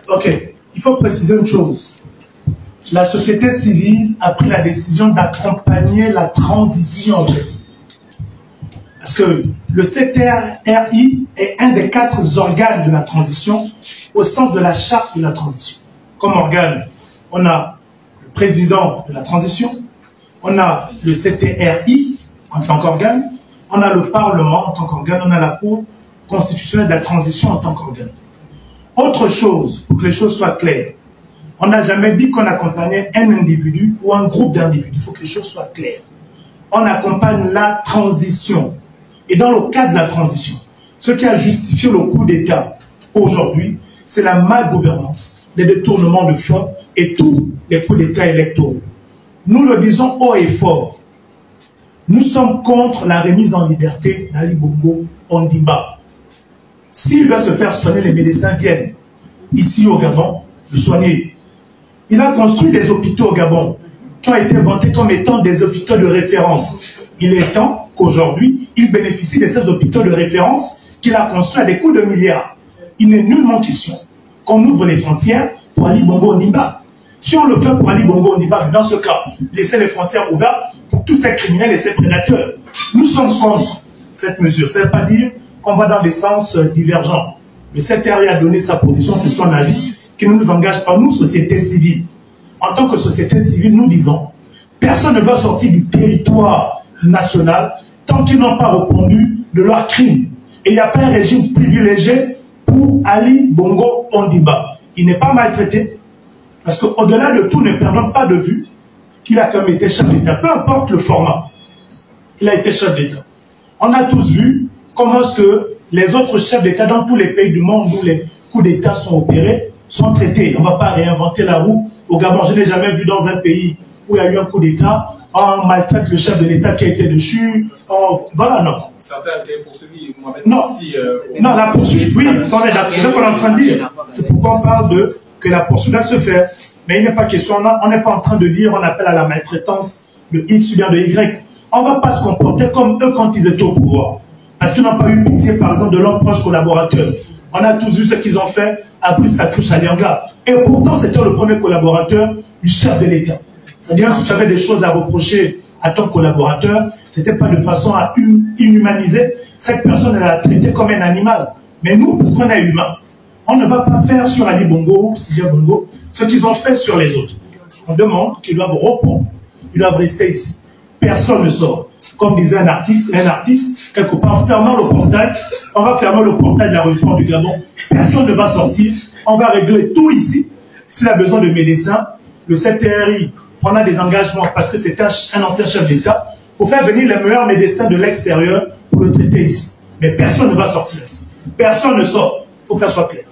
Ok, il faut préciser une chose. La société civile a pris la décision d'accompagner la transition en fait. Parce que le CTRI est un des 4 organes de la transition au sens de la charte de la transition. Comme organe, on a le président de la transition, on a le CTRI en tant qu'organe, on a le Parlement en tant qu'organe, on a la Cour constitutionnelle de la transition en tant qu'organe. Autre chose, pour que les choses soient claires, on n'a jamais dit qu'on accompagnait un individu ou un groupe d'individus. Il faut que les choses soient claires. On accompagne la transition. Et dans le cadre de la transition, ce qui a justifié le coup d'État aujourd'hui, c'est la malgouvernance, les détournements de fonds et tous les coups d'État électoraux. Nous le disons haut et fort. Nous sommes contre la remise en liberté d'Ali Bongo Ondimba. S'il doit se faire soigner, les médecins viennent ici au Gabon le soigner. Il a construit des hôpitaux au Gabon qui ont été vantés comme étant des hôpitaux de référence. Il est temps qu'aujourd'hui, il bénéficie de ces hôpitaux de référence qu'il a construits à des coûts de milliards. Il n'est nullement question qu'on ouvre les frontières pour Ali Bongo Ondimba. Si on le fait pour Ali Bongo Ondimba, dans ce cas, laissez les frontières ouvertes pour tous ces criminels et ces prédateurs. Nous sommes contre cette mesure. Ça ne veut pas dire qu'on va dans des sens divergents. Le CTRI a donné sa position, c'est son avis, qui ne nous engage pas, nous, société civile. En tant que société civile, nous disons, personne ne doit sortir du territoire national tant qu'ils n'ont pas répondu de leurs crimes. Et il n'y a pas un régime privilégié pour Ali Bongo Ondimba. Il n'est pas maltraité, parce qu'au-delà de tout, ne perdons pas de vue qu'il a quand même été chef d'État, peu importe le format. Il a été chef d'État. On a tous vu comment est-ce que les autres chefs d'État dans tous les pays du monde où les coups d'État sont opérés sont traités. On ne va pas réinventer la roue. Au Gabon, je n'ai jamais vu dans un pays où il y a eu un coup d'État, on maltraite le chef de l'État qui a été dessus. Voilà, non. Certains ont été poursuivis. Non, non, la poursuite, oui, c'est ce qu'on est en train de dire. C'est pourquoi on parle de que la poursuite va se faire. Mais il n'est pas question, on n'est pas en train de dire, on appelle à la maltraitance de X ou bien de Y. On ne va pas se comporter comme eux quand ils étaient au pouvoir. Parce qu'ils n'ont pas eu pitié, par exemple, de leurs proches collaborateurs. On a tous vu ce qu'ils ont fait à Pristakus Alianga. Et pourtant, c'était le premier collaborateur du chef de l'État. C'est-à-dire, si tu avais des choses à reprocher à ton collaborateur, ce n'était pas de façon à inhumaniser. Cette personne, elle a traité comme un animal. Mais nous, parce qu'on est humain, on ne va pas faire sur Ali Bongo ou Sidia Bongo ce qu'ils ont fait sur les autres. On demande qu'ils doivent répondre. Ils doivent rester ici. Personne ne sort. Comme disait un artiste, quelque part, fermant le portail, on va fermer le portail de l'aéroport du Gabon. Personne ne va sortir. On va régler tout ici. S'il a besoin de médecins, le CTRI prendra des engagements parce que c'est un ancien chef d'État pour faire venir les meilleurs médecins de l'extérieur pour le traiter ici. Mais personne ne va sortir ici. Personne ne sort. Il faut que ça soit clair.